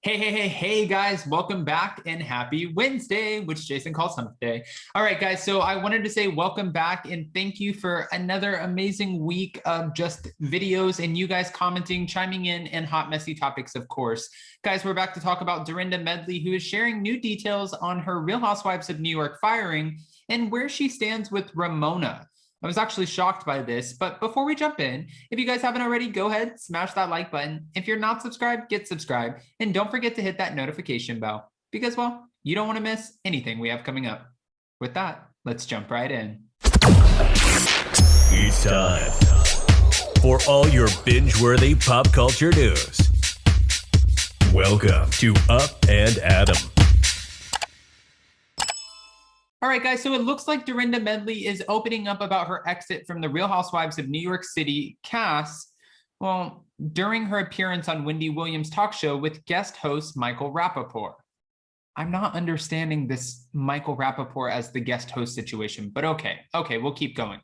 Hey, guys, welcome back and happy Wednesday, which Jason calls hump day. All right, guys, so I wanted to say welcome back and thank you for another amazing week of just videos and you guys commenting, chiming in, and hot, messy topics, of course. Guys, we're back to talk about Dorinda Medley, who is sharing new details on her Real Housewives of New York firing and where she stands with Ramona. I was actually shocked by this, but before we jump in, if you guys haven't already, go ahead, smash that like button. If you're not subscribed, get subscribed. And don't forget to hit that notification bell because, well, you don't want to miss anything we have coming up. With that, let's jump right in. It's time for all your binge-worthy pop culture news. Welcome to Up and Adam. All right, guys, so it looks like Dorinda Medley is opening up about her exit from the Real Housewives of New York City cast, well, during her appearance on Wendy Williams' talk show with guest host Michael Rapaport. I'm not understanding this Michael Rapaport as the guest host situation, but okay, we'll keep going.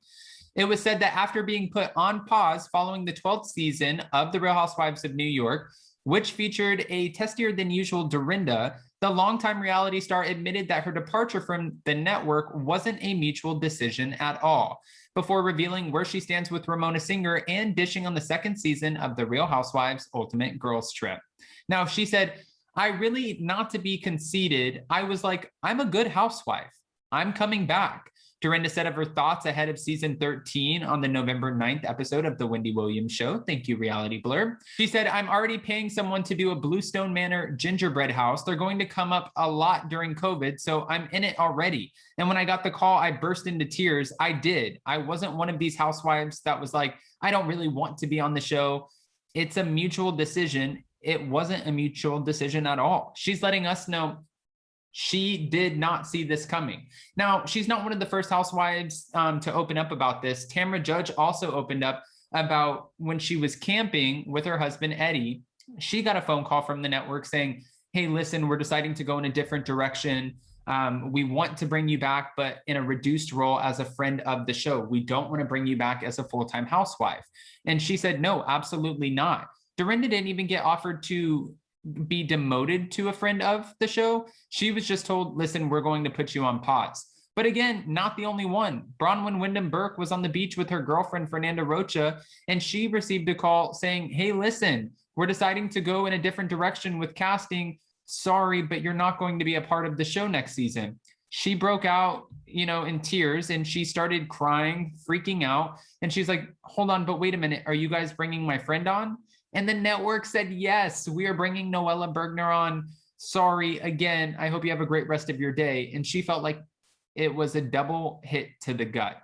It was said that after being put on pause following the 12th season of the Real Housewives of New York, which featured a testier than usual Dorinda, the longtime reality star admitted that her departure from the network wasn't a mutual decision at all, before revealing where she stands with Ramona Singer and dishing on the second season of the Real Housewives Ultimate Girls Trip. Now, she said, I really, not to be conceited, I was like, I'm a good housewife. I'm coming back. Dorinda said of her thoughts ahead of season 13 on the November 9th episode of The Wendy Williams Show. Thank you, Reality Blur. She said, I'm already paying someone to do a Bluestone Manor gingerbread house. They're going to come up a lot during COVID, so I'm in it already. And when I got the call, I burst into tears. I did. I wasn't one of these housewives that was like, I don't really want to be on the show. It's a mutual decision. It wasn't a mutual decision at all. She's letting us know she did not see this coming. Now, she's not one of the first housewives to open up about this. Tamra Judge also opened up about when she was camping with her husband, Eddie. She got a phone call from the network saying, hey, listen, we're deciding to go in a different direction. We want to bring you back, but in a reduced role as a friend of the show. We don't want to bring you back as a full-time housewife. And she said, no, absolutely not. Dorinda didn't even get offered to be demoted to a friend of the show. She was just told, listen, we're going to put you on pause. But again, not the only one. Bronwyn Wyndham Burke was on the beach with her girlfriend, Fernanda Rocha, and she received a call saying, hey, listen, we're deciding to go in a different direction with casting. Sorry, but you're not going to be a part of the show next season. She broke out, in tears, and she started crying, freaking out. And she's like, hold on, but wait a minute. Are you guys bringing my friend on? And the network said, yes, we are bringing Noella Bergner on. Sorry, again, I hope you have a great rest of your day. And she felt like it was a double hit to the gut.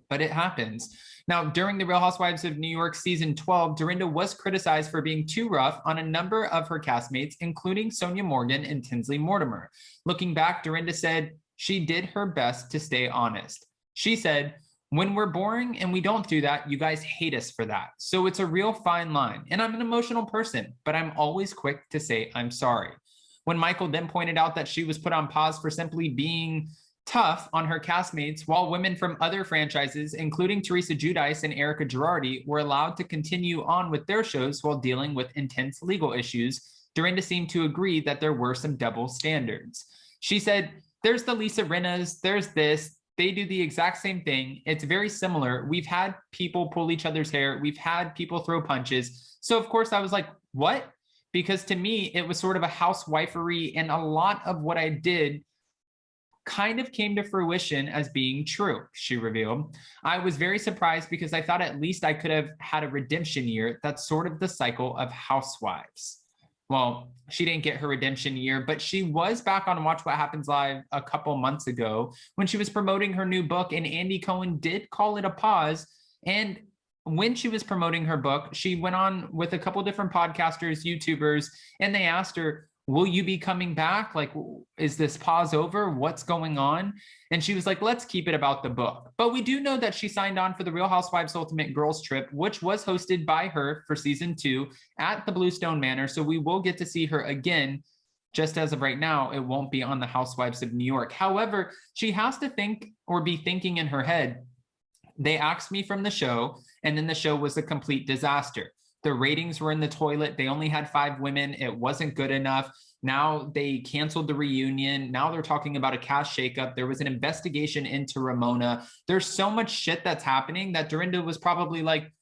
But it happens. Now, during the Real Housewives of New York season 12, Dorinda was criticized for being too rough on a number of her castmates, including Sonia Morgan and Tinsley Mortimer. Looking back, Dorinda said she did her best to stay honest. She said, when we're boring and we don't do that, you guys hate us for that. So it's a real fine line. And I'm an emotional person, but I'm always quick to say I'm sorry. When Michael then pointed out that she was put on pause for simply being tough on her castmates, while women from other franchises, including Teresa Giudice and Erica Girardi, were allowed to continue on with their shows while dealing with intense legal issues, Dorinda seemed to agree that there were some double standards. She said, there's the Lisa Rinnas, there's this, they do the exact same thing. It's very similar. We've had people pull each other's hair. We've had people throw punches. So of course I was like, what? Because to me, it was sort of a housewifery, and a lot of what I did kind of came to fruition as being true, she revealed. I was very surprised because I thought at least I could have had a redemption year. That's sort of the cycle of housewives. Well, she didn't get her redemption year, but she was back on Watch What Happens Live a couple months ago when she was promoting her new book, and Andy Cohen did call it a pause. And when she was promoting her book, she went on with a couple different podcasters, YouTubers, and they asked her, will you be coming back? Like, is this pause over? What's going on? And she was like, let's keep it about the book. But we do know that she signed on for the Real Housewives Ultimate Girls Trip, which was hosted by her for season 2 at the Bluestone Manor. So we will get to see her again. Just as of right now, it won't be on the Housewives of New York. However, she has to think or be thinking in her head, they axed me from the show, and then the show was a complete disaster. The ratings were in the toilet. They only had 5 women. It wasn't good enough. Now they canceled the reunion. Now they're talking about a cast shakeup. There was an investigation into Ramona. There's so much shit that's happening that Dorinda was probably like,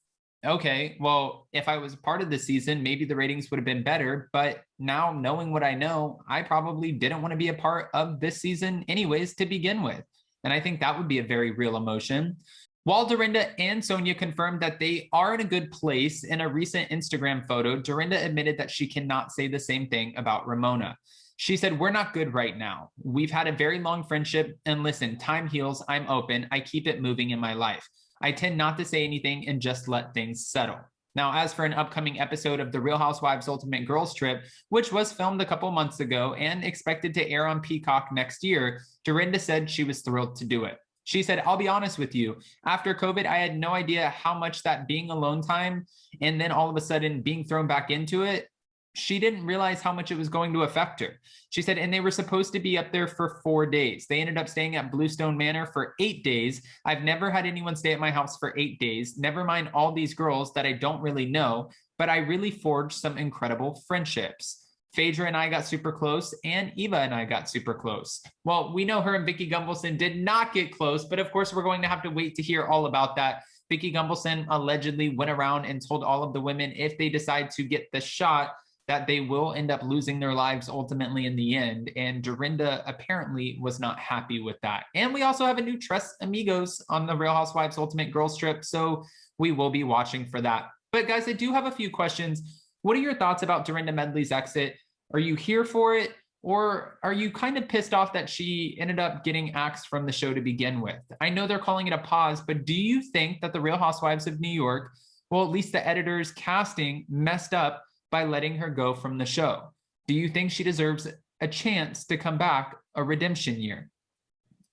okay, well, if I was part of the season, maybe the ratings would have been better. But now knowing what I know, I probably didn't want to be a part of this season anyways to begin with. And I think that would be a very real emotion. While Dorinda and Sonia confirmed that they are in a good place, in a recent Instagram photo, Dorinda admitted that she cannot say the same thing about Ramona. She said, "We're not good right now. We've had a very long friendship, and listen, time heals. I'm open. I keep it moving in my life. I tend not to say anything and just let things settle." Now, as for an upcoming episode of The Real Housewives Ultimate Girls Trip, which was filmed a couple months ago and expected to air on Peacock next year, Dorinda said she was thrilled to do it. She said, "I'll be honest with you. After COVID, I had no idea how much that being alone time and then all of a sudden being thrown back into it, she didn't realize how much it was going to affect her." She said, and they were supposed to be up there for 4 days. They ended up staying at Bluestone Manor for 8 days. I've never had anyone stay at my house for 8 days. Never mind all these girls that I don't really know, but I really forged some incredible friendships. Phaedra and I got super close, and Eva and I got super close. Well, we know her and Vicky Gunvalson did not get close, but of course, we're going to have to wait to hear all about that. Vicky Gunvalson allegedly went around and told all of the women if they decide to get the shot, that they will end up losing their lives ultimately in the end. And Dorinda apparently was not happy with that. And we also have a new Tres Amigos on the Real Housewives Ultimate Girls Trip, so we will be watching for that. But guys, I do have a few questions. What are your thoughts about Dorinda Medley's exit? Are you here for it? Or are you kind of pissed off that she ended up getting axed from the show to begin with? I know they're calling it a pause, but do you think that the Real Housewives of New York, well, at least the editors casting, messed up by letting her go from the show? Do you think she deserves a chance to come back, a redemption year?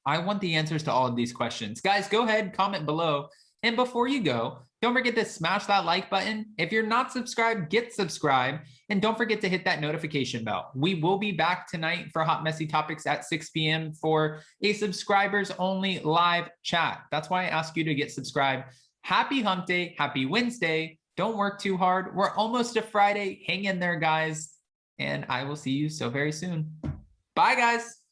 I want the answers to all of these questions. Guys, go ahead, comment below. And before you go, don't forget to smash that like button. If you're not subscribed, get subscribed. And don't forget to hit that notification bell. We will be back tonight for Hot Messy Topics at 6 p.m. for a subscribers only live chat. That's why I ask you to get subscribed. Happy hump day, happy Wednesday. Don't work too hard. We're almost to Friday. Hang in there, guys. And I will see you so very soon. Bye, guys.